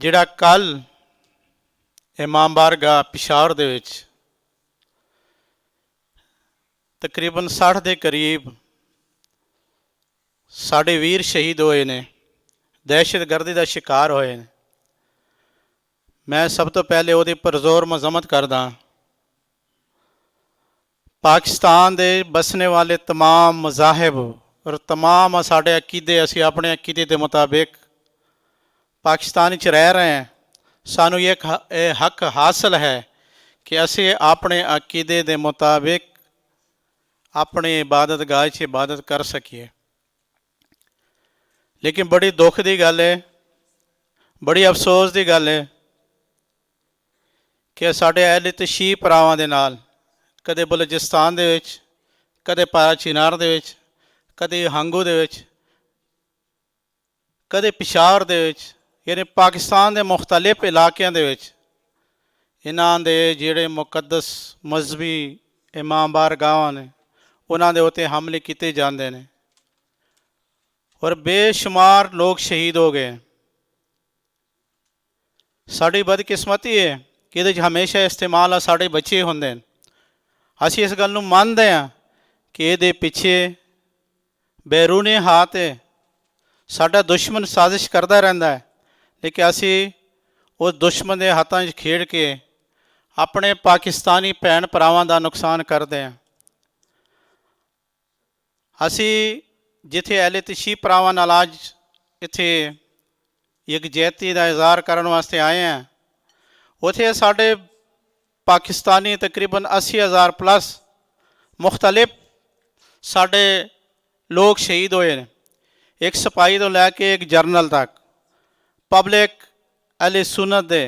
ਜਿਹੜਾ ਕੱਲ ਇਮਾਮ ਬਾਰਗਾਹ ਪਿਸ਼ਾਵਰ ਦੇ ਵਿੱਚ ਤਕਰੀਬਨ 60 ਦੇ ਕਰੀਬ ਸਾਡੇ ਵੀਰ ਸ਼ਹੀਦ ਹੋਏ ਨੇ, ਦਹਿਸ਼ਤਗਰਦੀ ਦਾ ਸ਼ਿਕਾਰ ਹੋਏ ਨੇ। ਮੈਂ ਸਭ ਤੋਂ ਪਹਿਲੇ ਉਹਦੀ ਪੁਰਜ਼ੋਰ ਮਜ਼ਮਤ ਕਰਦਾ। ਪਾਕਿਸਤਾਨ ਦੇ ਬਸਣੇ ਵਾਲੇ तमाम ਮਜ਼ਾਹਿਬ ਔਰ तमाम ਸਾਡੇ ਅਕੀਦੇ, ਅਸੀਂ ਆਪਣੇ ਅਕੀਦੇ ਦੇ ਮੁਤਾबिक ਪਾਕਿਸਤਾਨ ਵਿੱਚ ਰਹਿ ਰਹੇ ਹਾਂ। ਸਾਨੂੰ ਇਹ ਹੱਕ ਹਾਸਲ ਹੈ ਕਿ ਅਸੀਂ ਆਪਣੇ ਅਕੀਦੇ ਦੇ ਮੁਤਾबिक अपनी इबादत गाह 'ਚ इबादत कर सकीए। लेकिन बड़ी दुख की गल है, बड़ी अफसोस की गल है कि साढ़े अहले तशीह भरावां दे नाल कदे बलोचिस्तान दे विच, कदे पारा चिनार दे विच, कदे हांगू दे विच, कदे पिशावर दे विच, यानी पाकिस्तान के मुख्तलिफ इलाकों दे विच इन्हां दे जिहड़े मुकद्दस मजहबी इमाम बारगाहां ने उन्होंने उत्ते हमले किए जाते हैं और बेशुमार लोग शहीद हो गए। साड़ी बदकिस्मती है कि ये हमेशा इस्तेमाल साढ़े बच्चे होंगे। असी इस गल मानते हैं कि ये पिछे बैरूनी हाथ है, साडा दुश्मन साजिश करता रहता है, लेकिन असी उस दुश्मन के हाथों खेड़ के अपने पाकिस्तानी भैन भरावां का नुकसान करते हैं। असी जिथे अहले तशीह भरावां नाल अज इत्थे यकजहती का इज़हार करने वास्ते आए हैं, उत्थे साढ़े पाकिस्तानी तकरीबन 80,000 प्लस मुख्तलिफ साढ़े लोग शहीद होए हैं। एक सिपाही तो लैके एक जरनल तक पब्लिक अहले सुन्नत दे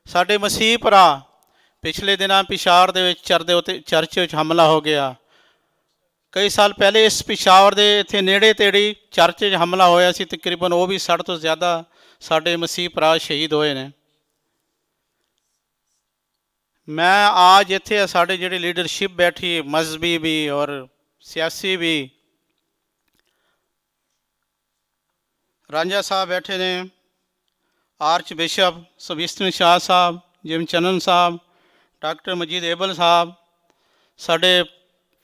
साढ़े मसीह भरा पिछले दिनों पिशावर दे विच चरदे उत्ते चर्च विच हमला हो गया। कई साल पहले इस पिशावर दे इत्थे नेड़े तेड़ी चर्च हमला होया सी, तकरीबन वो भी 60 तो ज़्यादा साढ़े मसीह भरा शहीद होए ने। मैं आज इत्थे साढ़े जिहड़ी लीडरशिप बैठी, मजहबी भी और सियासी भी, रांझा साहब बैठे ने, आर्च बिशप सबिस्टन शाह साहब, जिम चनन साहब, डॉक्टर मजीद एबल साहब, साढ़े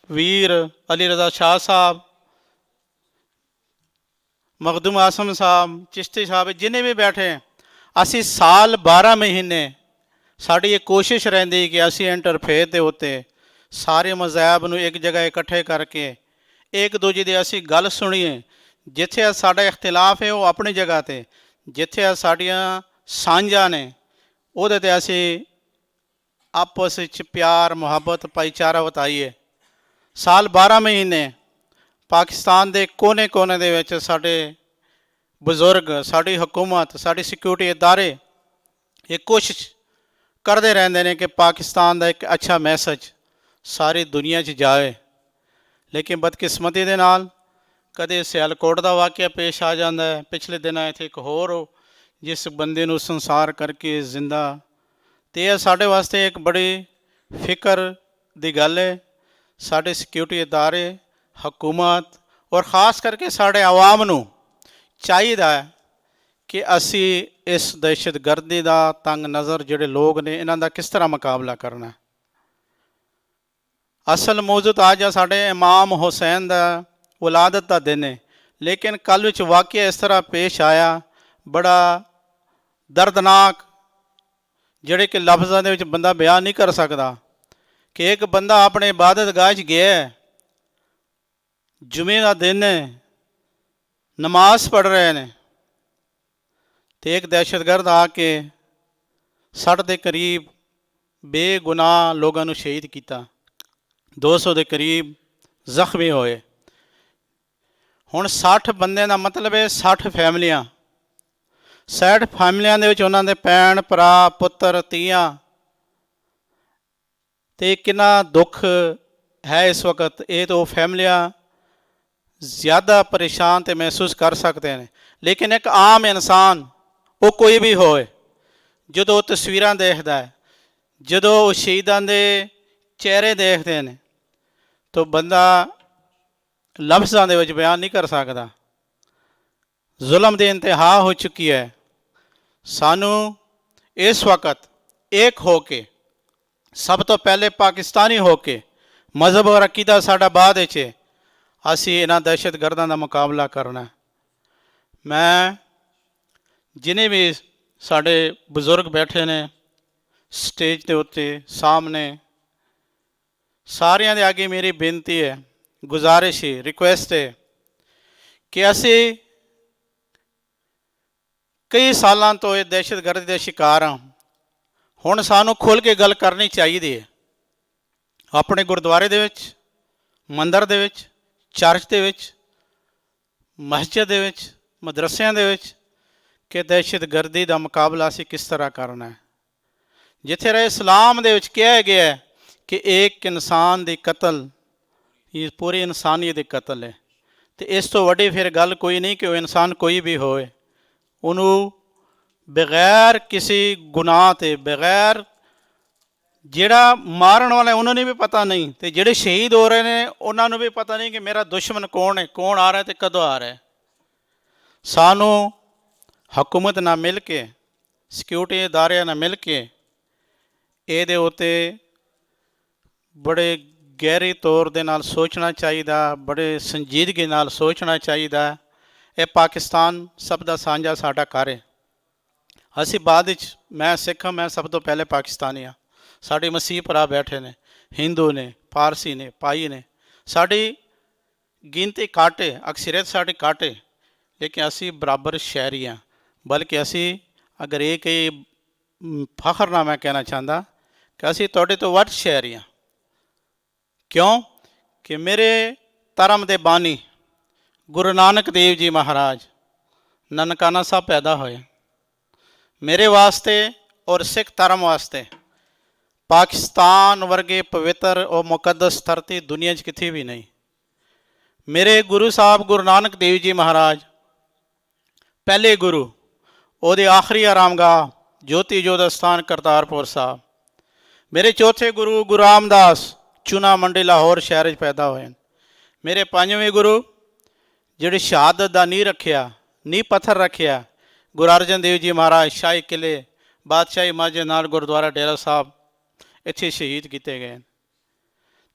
वीर अली रज़ा शाह साहब, मखदूम आसम साहब, चिश्ती साहब, जिन्हें भी बैठे हैं, असी साल 12 महीने साड़ी ये कोशिश रही कि असी इंटरफेथ के उत्ते सारे मज़हब नूं एक जगह इकट्ठे करके एक दूजे की असी गल सुनीए। जिथे साडा इख्तिलाफ है वो अपनी जगह पर, जिथे साड़ियाँ सांझां ने उहदे ते असी आपस विच प्यार मुहब्बत भाईचारा बताइए। साल 12 महीने पाकिस्तान के कोने कोने दे विच साडे बजुर्ग, साड़ी हुकूमत, साड़ी सिक्योरिटी इदारे ये कोशिश करते रहते हैं कि पाकिस्तान का एक अच्छा मैसेज सारी दुनिया च जाए। लेकिन बदकिस्मती दे नाल कदे सियालकोट का वाक़या पेश आ जाता है। पिछले दिन इत्थे एक होर जिस बंदे नूं संसार करके जिंदा, तो यह साढ़े वास्ते एक बड़ी फिक्र की गल है। साढ़े सिक्योरिटी इदारे, हुकूमत और ख़ास करके साढ़े आवाम नूं चाहिए कि असी इस दहशतगर्दी का तंग नज़र जिहड़े लोग ने इन्हां दा किस तरह मुकाबला करना है। असल मौजूद आज साढ़े इमाम हुसैन का विलादत का दिन है, लेकिन कल विच वाक़या इस तरह पेश आया बड़ा दर्दनाक, जिहड़े कि लफ्ज़ां दे विच बंदा बयान नहीं कर सकता कि एक बंदा अपने इबादत गाह गया, जुमे का दिन है, नमाज पढ़ रहे हैं, तो एक दहशतगर्द आके 60 के करीब बेगुनाह लोगों को शहीद किया, 200 के करीब जख्मी होए। हुण 60 बंदे का मतलब है 60 फैमिलियां, 60 फैमिलियां दे विच उन्हां दे भैण भरा पुत्र धीआं, तो कितना दुख है इस वक्त। ये तो फैमिलियां ज़्यादा परेशान तो महसूस कर सकते हैं, लेकिन एक आम इंसान वो कोई भी होए जो तस्वीरां देखता है, जो शहीदां दे चेहरे देखते हैं, तो बंदा लफ्ज़ां दे विच बयान नहीं कर सकता। जुल्म की इंतहा हो चुकी है। सानू इस वक्त एक हो के सब तो पहले पाकिस्तानी हो के मजहब और अकीदा साडा बाद विच है, असी इन्हां दहशतगर्दां दा मुकाबला करना। मैं जिन्हें भी साडे बजुर्ग बैठे ने स्टेज के उत्ते सामने, सारियां दे आगे मेरी बेनती है, गुजारिश है, रिक्वेस्ट है कि असी कई सालों तो ये दहशतगर्दी के शिकार हाँ। हुण सानू खुल के गल करनी चाहिए है अपने गुरुद्वारे दे विच, मंदिर दे विच, चर्च दे विच, मस्जिद दे विच, मदरसिਆਂ दे विच कि दहशतगर्दी का मुकाबला असी किस तरह करना है। जिथे रहे इस्लाम दे विच कहा गया है कि एक इंसान दी कतल ये पूरी इंसानियत दी कतल है, तो इस तो वड्डी फिर गल कोई नहीं कि वह इंसान कोई भी होए, उन्होंने बगैर किसी गुनाह ते बगैर ਜਿਹੜਾ ਮਾਰਨ ਵਾਲਾ ਉਹਨਾਂ ਨੂੰ ਵੀ ਪਤਾ ਨਹੀਂ ਤੇ ਜਿਹੜੇ ਸ਼ਹੀਦ ਹੋ ਰਹੇ ਨੇ ਉਹਨਾਂ ਨੂੰ ਵੀ ਪਤਾ ਨਹੀਂ ਕਿ ਮੇਰਾ ਦੁਸ਼ਮਣ ਕੌਣ ਹੈ, ਕੌਣ ਆ ਰਿਹਾ ਤੇ ਕਦੋਂ ਆ ਰਿਹਾ। ਸਾਨੂੰ ਹਕੂਮਤ ਨਾਲ ਮਿਲ ਕੇ, ਸਿਕਿਉਰਿਟੀ ਅਦਾਰਿਆਂ ਨਾਲ ਮਿਲ ਕੇ ਇਹਦੇ ਉੱਤੇ ਬੜੇ ਗਹਿਰੇ ਤੌਰ ਦੇ ਨਾਲ ਸੋਚਣਾ ਚਾਹੀਦਾ, ਬੜੇ ਸੰਜੀਦਗੀ ਨਾਲ ਸੋਚਣਾ ਚਾਹੀਦਾ। ਇਹ ਪਾਕਿਸਤਾਨ ਸਭ ਦਾ ਸਾਂਝਾ ਸਾਡਾ ਘਰ ਹੈ। ਅਸੀਂ ਬਾਅਦ ਵਿੱਚ, ਮੈਂ ਸਿੱਖ ਹਾਂ, ਮੈਂ ਸਭ ਤੋਂ ਪਹਿਲੇ ਪਾਕਿਸਤਾਨੀ ਹਾਂ। साढ़े मसीह भरा बैठे ने, हिंदू ने, पारसी ने, भाई ने, साड़ी गिनती घट है, अक्सरियत साड़ी घट है, लेकिन असी बराबर शहरी हाँ। बल्कि असी अगर एक फखर ना मैं कहना चाहता कि असी तुहाडे तो वध शहरी हाँ। क्यों कि मेरे धर्म के बानी गुरु नानक देव जी महाराज ननकाना साहब पैदा होए। मेरे वास्ते और सिख धर्म वास्ते पाकिस्तान वर्गे पवित्र और मुकद्दस धरती दुनिया च किथे भी नहीं। मेरे गुरु साहब गुरु नानक देव जी महाराज पहले गुरु, ਉਹਦੇ आखिरी आरामगाह ज्योति जोत स्थान करतारपुर साहब। मेरे चौथे गुरु गुरु रामदास चूना मंडी लाहौर शहर पैदा होए। मेरे पंजवें गुरु जिहड़े शहादत दा नींह रखिया, नींह पत्थर रखिया, गुरु अर्जन देव जी महाराज शाही किले बादशाही मस्जिद नाल गुरुद्वारा डेरा साहब इत्थे शहीद किए गए।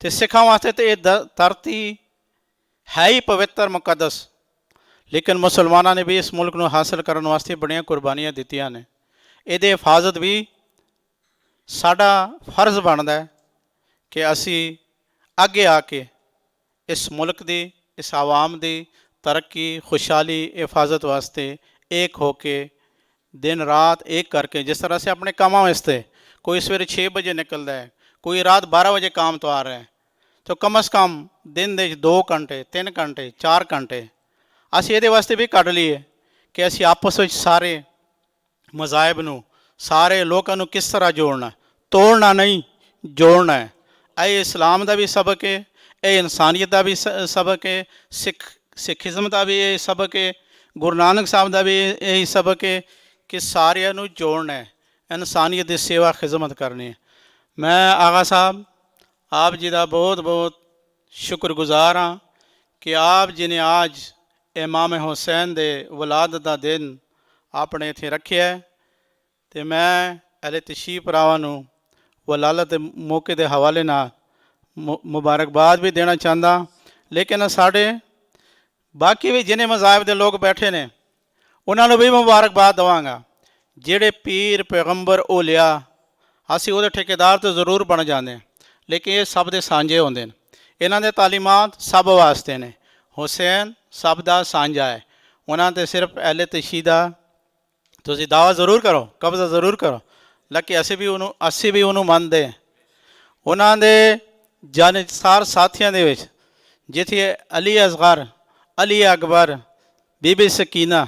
तो सिखा वास्ते तो ये धरती है ही पवित्र मुकद्दस, लेकिन मुसलमानों ने भी इस मुल्क को हासिल करने वास्ते बड़ियां कुर्बानियां दित्तियां ने। ये हिफाजत भी साडा फर्ज बनता है कि असी अगे आके इस मुल्क की, इस आवाम की तरक्की, खुशहाली, हिफाजत वास्ते एक होके दिन रात एक करके, जिस तरह से अपने कामों वास्ते कोई सवेरे 6 बजे निकलता है, कोई रात 12 बजे काम तो आ रहा है, तो कम अज़ कम दिन के 2 घंटे 3 घंटे 4 घंटे असी ये वास्ते भी कढ़ लीए कि असी आपस में सारे मज़ाहिब नूं, सारे लोगों नूं किस तरह जोड़ना, तोड़ना नहीं जोड़ना है। ये इस्लाम का भी सबक है, ये इंसानियत का भी सबक है, सिखिज़म का भी ये सबक है, गुरु नानक साहब का भी यही सबक है कि सारिਆਂ ਨੂੰ जोड़ना है, इंसानियत की सेवा खिदमत करनी है। मैं आगा साहब आप जी का बहुत बहुत शुक्रगुजार हाँ कि आप जी ने आज इमाम हुसैन दे वलादत का दिन अपने इत्थे रखे है। तो मैं अहले तशरीफ भरावां नूं वलादत के मौके के हवाले नाल मुबारकबाद भी देना चाहता, लेकिन साढ़े बाकी भी जिन्हें मज़ाहिब के लोग बैठे ने उन्होंने भी मुबारकबाद देवांगा। ਜਿਹੜੇ पीर पैगंबर ओलिया असी वो ठेकेदार तो जरूर बन जाते हैं, लेकिन ये सब के साझे होंगे हैं। इन्हों के तालीमात सब वास्ते ने, हुसैन सब का साझा है। उन्होंने सिर्फ अहले तशी का तुसीं दावा जरूर करो, कब्जा जरूर करो, लेकिन असी भी उन्होंने मनते हैं। उन्होंने जानसार साथियों के जिथे अली असगर, अली अकबर, बीबी सकीना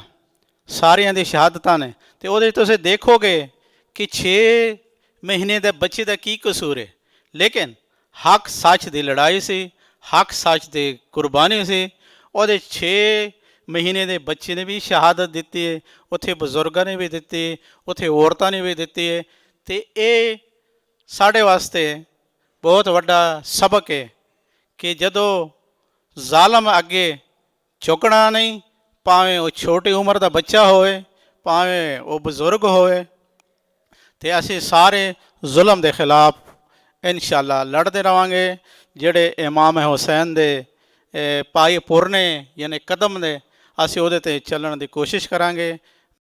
सारियां दी शहादतां ने, तो वो तुसीं देखोगे कि 6 महीने के बच्चे का की कसूर है, लेकिन हक सच की लड़ाई सी, हक सच की कुर्बानी सी। वो 6 महीने के बच्चे ने भी शहादत दी है, उत्थे बजुर्गों ने भी दी, उत्थे औरतों ने भी दी है। तो ये साढ़े वास्ते बहुत वड्डा सबक है कि जदों जालम अगे झुकना नहीं, भावें वो छोटी उम्र का बच्चा होए, ਭਾਵੇਂ ਉਹ ਬਜ਼ੁਰਗ ਹੋਵੇ, ਤੇ ਅਸੀਂ ਸਾਰੇ ਜ਼ੁਲਮ ਦੇ ਖਿਲਾਫ ਇਨਸ਼ਾਅੱਲਾ ਲੜਦੇ ਰਹਾਂਗੇ। ਜਿਹੜੇ ਇਮਾਮ ਹੁਸੈਨ ਦੇ ਪਾਏ ਪੁਰਨੇ ਯਾਨੀ ਕਦਮ ਨੇ, ਅਸੀਂ ਉਹਦੇ 'ਤੇ ਚੱਲਣ ਦੀ ਕੋਸ਼ਿਸ਼ ਕਰਾਂਗੇ।